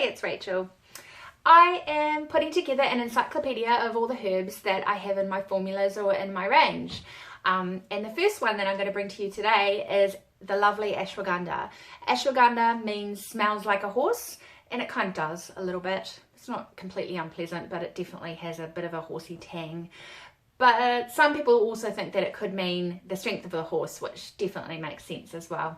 Hi, it's Rachel. I am putting together an encyclopedia of all the herbs that I have in my formulas or in my range. And the first one that I'm going to bring to you today is the lovely ashwagandha. Ashwagandha means smells like a horse, and it kind of does a little bit. It's not completely unpleasant, but it definitely has a bit of a horsey tang. But some people also think that it could mean the strength of a horse, which definitely makes sense as well.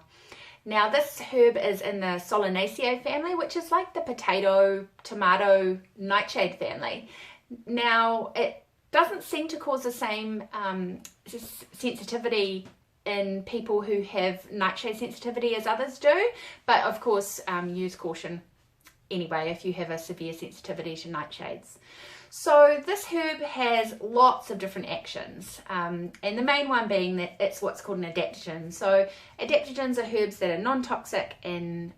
Now this herb is in the Solanaceae family, which is like the potato, tomato, nightshade family. Now it doesn't seem to cause the same sensitivity in people who have nightshade sensitivity as others do, but of course use caution anyway if you have a severe sensitivity to nightshades. So this herb has lots of different actions, and the main one being that it's what's called an adaptogen. So adaptogens are herbs that are non-toxic in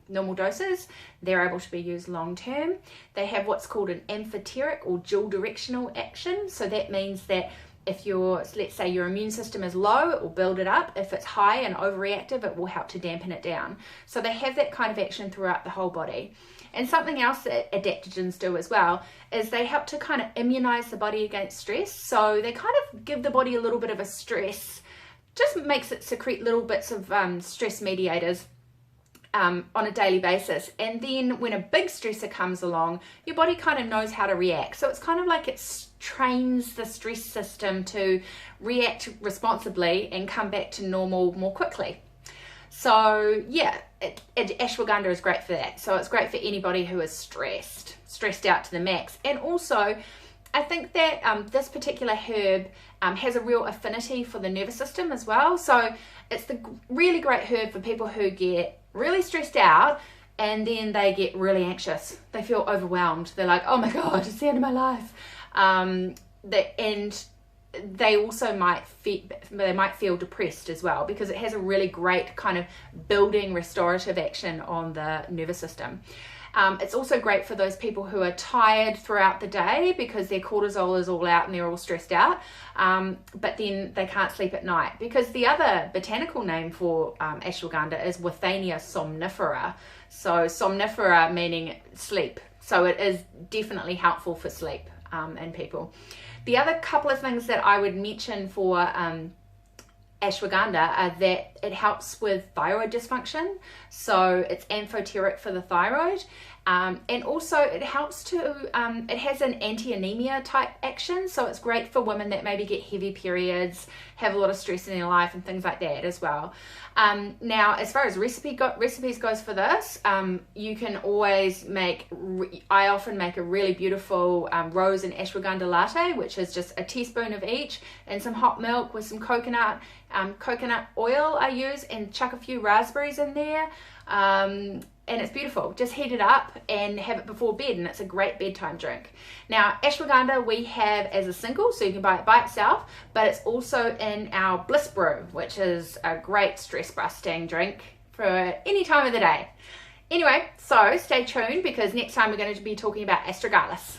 normal doses. They're able to be used long term. They have what's called an amphoteric or dual directional action. So that means that if let's say your immune system is low, it will build it up. If it's high and overreactive, it will help to dampen it down. So they have that kind of action throughout the whole body. And something else that adaptogens do as well is they help to kind of immunize the body against stress. So they kind of give the body a little bit of a stress, just makes it secrete little bits of stress mediators on a daily basis. And then when a big stressor comes along, your body kind of knows how to react. So it's kind of like it trains the stress system to react responsibly and come back to normal more quickly. So yeah, ashwagandha is great for that. So it's great for anybody who is stressed out to the max. And also, I think that this particular herb has a real affinity for the nervous system as well. So it's the really great herb for people who get really stressed out and then they get really anxious. They feel overwhelmed. They're like, oh my God, it's the end of my life. And they also might feel depressed as well, because it has a really great kind of building restorative action on the nervous system. It's also great for those people who are tired throughout the day because their cortisol is all out and they're all stressed out, but then they can't sleep at night, because the other botanical name for ashwagandha is Withania somnifera. So somnifera meaning sleep. So it is definitely helpful for sleep in people. The other couple of things that I would mention for ashwagandha are that it helps with thyroid dysfunction. So it's amphoteric for the thyroid. And also it helps to, it has an anti-anemia type action. So it's great for women that maybe get heavy periods, have a lot of stress in their life and things like that as well. Now, as far as recipes goes for this, you can always I often make a really beautiful rose and ashwagandha latte, which is just a teaspoon of each and some hot milk with some coconut oil I use, and chuck a few raspberries in there. And it's beautiful. Just heat it up and have it before bed, and it's a great bedtime drink. Now, ashwagandha we have as a single, so you can buy it by itself, but it's also in our Bliss Brew, which is a great stress busting drink for any time of the day. Anyway, so stay tuned, because next time we're going to be talking about astragalus.